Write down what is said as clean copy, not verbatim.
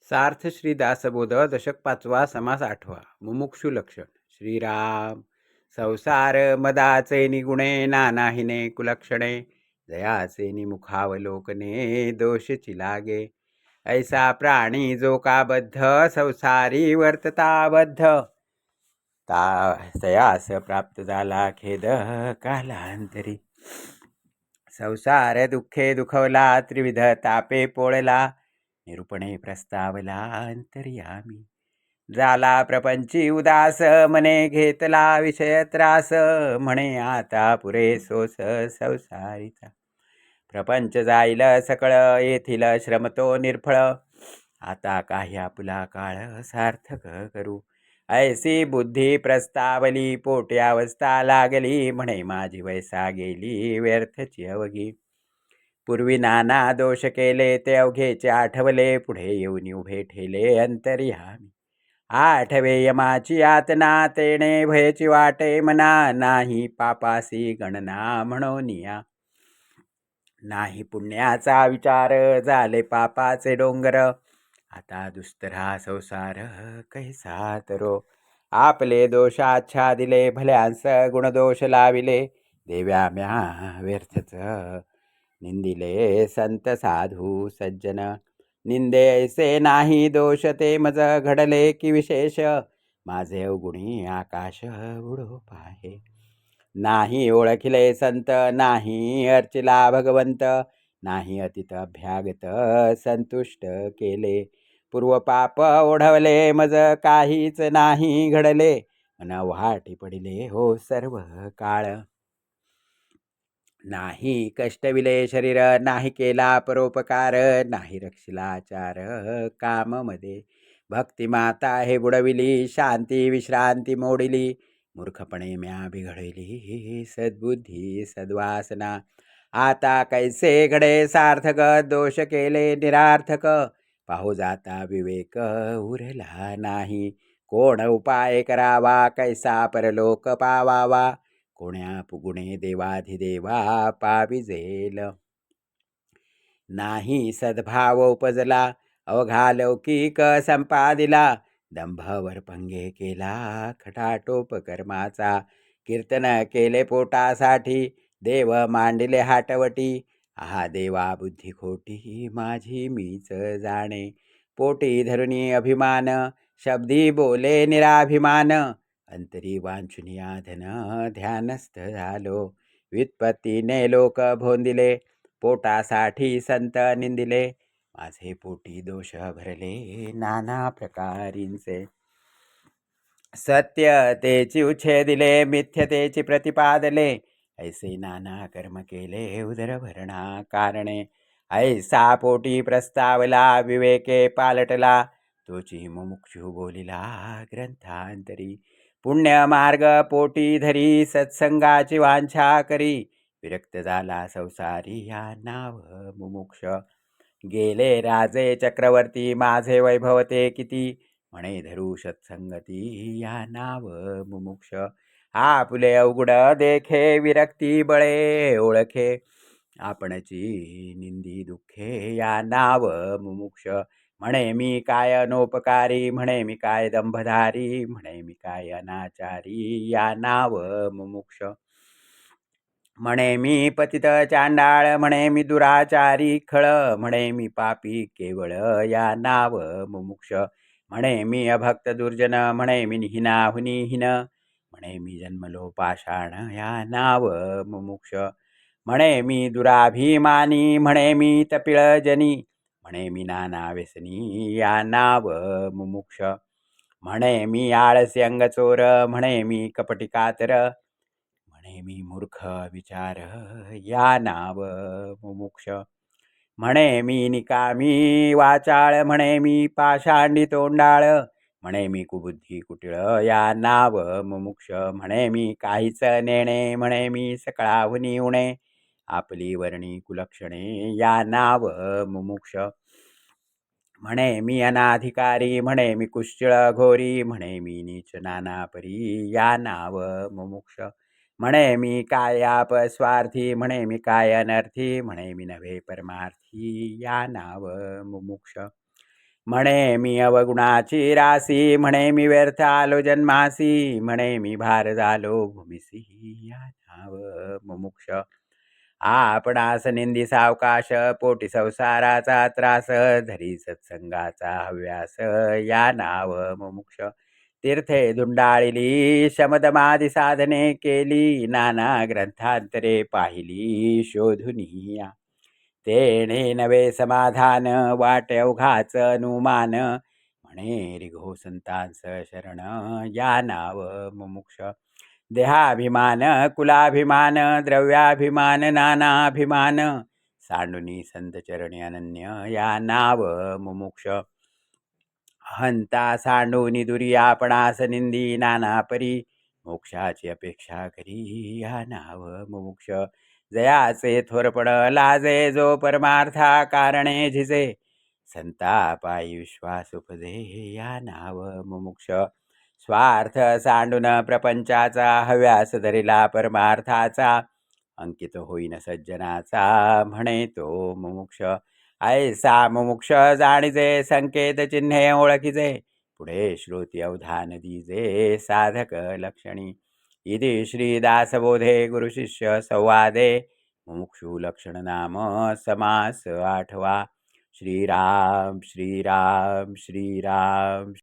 सार्थ श्री दासबोध दशक 5वा समास 8वा मुमुक्षु लक्षण श्रीराम संसार मदाचे निगुणे नानाहिने कुलक्षणे जयाचे निमुखावलोकने दोषची लागे ऐसा प्राणी जो का बद्ध संसारी वर्तता बद्ध ता तयास प्राप्त झाला खेद कालांतरी संसार दुःखे दुखवला त्रिविध तापे पोळला निरूपणे प्रस्तावला अंतर्यामी झाला प्रपंची उदास मने घेतला विषय त्रास म्हणे आता पुरे सोस संसारीचा प्रपंच जाईल सकळ येथील श्रमतो निर्फळ आता काही आपुला काळ सार्थक करू ऐसी बुद्धी प्रस्तावली पोटी अवस्था लागली म्हणे माझी वैसा गेली व्यर्थची अवघी पूर्वी नाना दोष केले ते अवघेचे आठवले पुढे येऊन उभे ठेले अंतर्यामी आठवे यमाची यातना तेणे भयची वाटे मना नाही पापासी गणना म्हणोनिया नाही पुण्याचा विचार झाले पापाचे डोंगर आता दुस्तरा संसार कैसा तरो आपले दोष आच्छादिले भल्यांस गुणदोष लाविले देव्या म्या व्यर्थच निंदिले संत साधू सज्जन निंदे ऐसे नाही दोष ते मज घडले की विशेष माझे अवगुणी आकाश उडो पाहे नाही ओळखिले संत नाही अर्चिला भगवंत नाही अतित अभ्यागत संतुष्ट केले पूर्वपाप ओढवले मज काहीच नाही घडले मन वाटी पडिले हो सर्व काळ नाही कष्टविले शरीर नाही केला परोपकार नाही रक्षिला आचार काममध्ये भक्ती माता हे बुडविली शांती विश्रांती मोडिली मूर्खपणे म्या बिघडली सद्बुद्धी सद्वासना आता कैसे घडे सार्थक दोष केले निरार्थक पाहू जाता विवेक उरला नाही कोण उपाय करावा कैसा परलोक पावावा कोण्या पुगुणे देवाधिदेवा पाविजेल नाही सद्भाव उपजला अवघा लौकिक संपादिला दंभवर पंगे केला खटाटोप कर्माचा कीर्तन केले पोटासाठी देव मांडिले हाटवटी आहा देवा बुद्धी खोटी माझी मीच जाणे पोटी धरुणी अभिमान शब्दी बोले निराभिमान अंतरी वांछुनिया धन ध्यानस्थ झालो व्युत्पत्तीने लोक भोंदिले पोटासाठी संत निंदिले माझे पोटी दोष भरले नाना प्रकारींचे सत्यतेची उच्छेदिले मिथ्यतेची प्रतिपादले ऐसे नाना कर्म केले उदरभरणा कारणे ऐसा पोटी प्रस्तावला विवेके पालटला तोची मुमुक्षु बोलिला ग्रंथांतरी पुण्य मार्ग पोटी धरी सत्संगाची वांछा करी विरक्त झाला संसारी या नाव मुमुक्ष गेले राजे चक्रवर्ती माझे वैभव ते किती म्हणे धरू सत्संगती या नाव मुमुक्ष आपुले अवघड देखे विरक्ती बळे ओळखे आपणची निंदी दुःखे या नाव मुमुक्ष म्हणे मी काय अनोपकारी म्हणे मी काय दंभधारी म्हणे मी काय अनाचारी या नाव मुमुक्ष म्हणे मी पतित चांडाळ म्हणे मी दुराचारी खळ म्हणे मी पापी केवळ या नाव मुमुक्ष म्हणे मी अभक्त दुर्जन म्हणे मी हिनाहुनी हिन म्हणे मी जन्मलो पाषाण या नाव मुमुक्ष म्हणे मी दुराभिमानी म्हणे मी तपिळ जनी म्हणे मी नाना व्यसनी या नाव मुमुक्ष म्हणे मी आळसी अंगचोर म्हणे मी कपटी कातर म्हणे मी मूर्ख विचार या नाव मुमुक्ष म्हणे मी निकामी वाचाळ म्हणे मी पाषांडी तोंडाळ म्हणे मी कुबुद्धी कुटिळ या नाव मुमुक्ष म्हणे मी काहीच नेणे म्हणे मी सकळाहुनी उणे आपली वर्णी कुलक्षणे या नाव मुमुक्ष म्हणे मी अनाधिकारी म्हणे मी कुश्चिळ घोरी म्हणे मी नीच नाना परी या नाव मुमुक्ष म्हणे मी काय आप स्वार्थी म्हणे मी काय अनर्थी म्हणे मी नव्हे परमार्थी या नाव मुमुक्ष म्हणे मी अवगुणाची राशी, म्हणे मी व्यर्थ आलो जन्मासी, म्हणे मी भार झालो भूमिसी. या नाव मुमुक्ष आपणास निंदी सावकाश, पोटी संसाराचा त्रास, धरी सत्संगाचा हव्यास. या नाव मुमुक्ष तीर्थे धुंडाळिली, शमदमादी साधने केली, नाना ग्रंथांतरे पाहिली शोधुनी. तेणे नवे समाधान, वाटे अवघाच अनुमान, म्हणे रिघो संतांस शरण. या नाव मुमुक्ष देहाभिमान, कुलाभिमान, द्रव्याभिमान, नानाभिमान, सांडुनी संत चरणी अनन्य. या नाव मुमुक्ष हंता सांडूनी दुरी, आपणास निंदी नाना परी, मोक्षाची अपेक्षा करी. या नाव मुमुक्ष जयाचे थोरपण लाजे, जो परमार्था कारणे झिजे, संतापायी विश्वास उपजे. या नाव मुमुक्ष स्वार्थ सांडून प्रपंचाचा, हव्यास धरिला परमार्थाचा, अंकित होईन सज्जनाचा, म्हणे तो मुमुक्ष. ऐसा मुमुक्ष जाणिजे, संकेत चिन्हे ओळखिजे, पुढे श्रुती अवधान दीजे, साधक लक्षणी. इति श्री दासबोधे गुरुशिष्य संवादे, मुमुक्षु लक्षण नाम समास 8वा. श्रीराम श्रीराम श्रीराम.